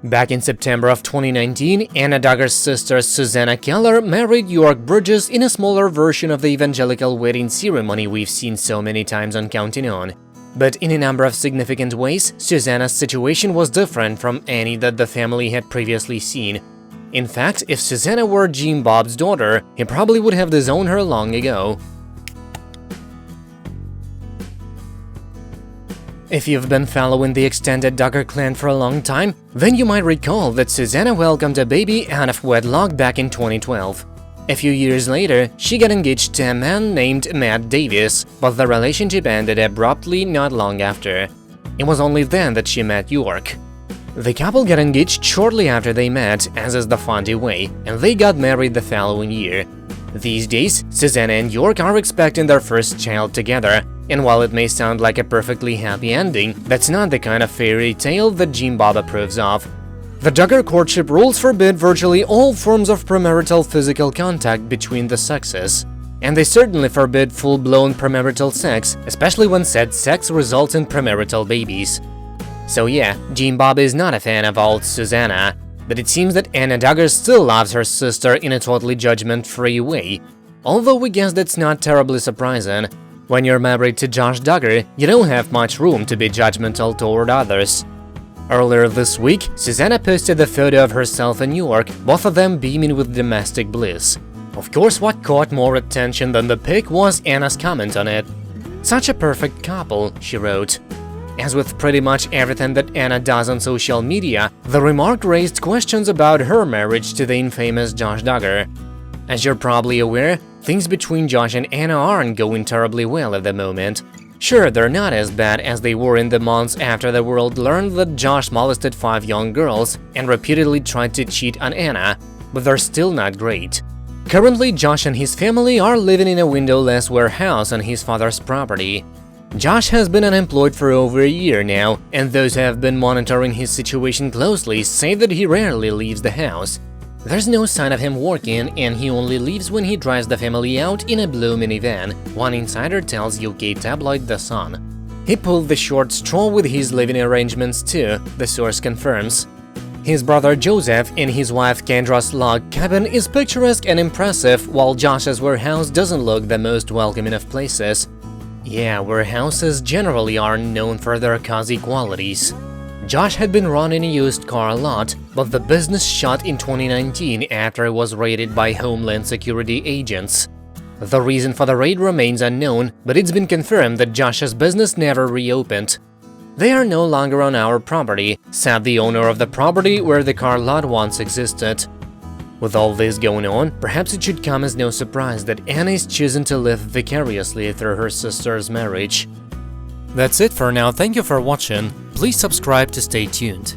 Back in September of 2019, Anna Duggar's sister Susanna Keller married York Bridges in a smaller version of the evangelical wedding ceremony we've seen so many times on Counting On. But in a number of significant ways, Susanna's situation was different from any that the family had previously seen. In fact, if Susanna were Jim Bob's daughter, he probably would have disowned her long ago. If you've been following the extended Duggar clan for a long time, then you might recall that Susanna welcomed a baby out of wedlock back in 2012. A few years later, she got engaged to a man named Matt Davis, but the relationship ended abruptly not long after. It was only then that she met York. The couple got engaged shortly after they met, as is the fundie way, and they got married the following year. These days, Susanna and York are expecting their first child together, and while it may sound like a perfectly happy ending, that's not the kind of fairy tale that Jim Bob approves of. The Duggar courtship rules forbid virtually all forms of premarital physical contact between the sexes. And they certainly forbid full-blown premarital sex, especially when said sex results in premarital babies. So yeah, Jim Bob is not a fan of old Susanna, but it seems that Anna Duggar still loves her sister in a totally judgment-free way. Although we guess that's not terribly surprising. When you're married to Josh Duggar, you don't have much room to be judgmental toward others. Earlier this week, Susanna posted a photo of herself and York, both of them beaming with domestic bliss. Of course, what caught more attention than the pic was Anna's comment on it. "Such a perfect couple," she wrote. As with pretty much everything that Anna does on social media, the remark raised questions about her marriage to the infamous Josh Duggar. As you're probably aware, things between Josh and Anna aren't going terribly well at the moment. Sure, they're not as bad as they were in the months after the world learned that Josh molested 5 young girls and repeatedly tried to cheat on Anna, but they're still not great. Currently, Josh and his family are living in a windowless warehouse on his father's property. Josh has been unemployed for over a year now, and those who have been monitoring his situation closely say that he rarely leaves the house. There's no sign of him working, and he only leaves when he drives the family out in a blue minivan, one insider tells UK tabloid The Sun. He pulled the short straw with his living arrangements too, the source confirms. His brother Joseph and his wife Kendra's log cabin is picturesque and impressive, while Josh's warehouse doesn't look the most welcoming of places. Yeah, warehouses generally aren't known for their cozy qualities. Josh had been running a used car lot, but the business shut in 2019 after it was raided by Homeland Security agents. The reason for the raid remains unknown, but it's been confirmed that Josh's business never reopened. "They are no longer on our property," said the owner of the property where the car lot once existed. With all this going on, perhaps it should come as no surprise that Anna is choosing to live vicariously through her sister's marriage. That's it for now, thank you for watching, please subscribe to stay tuned.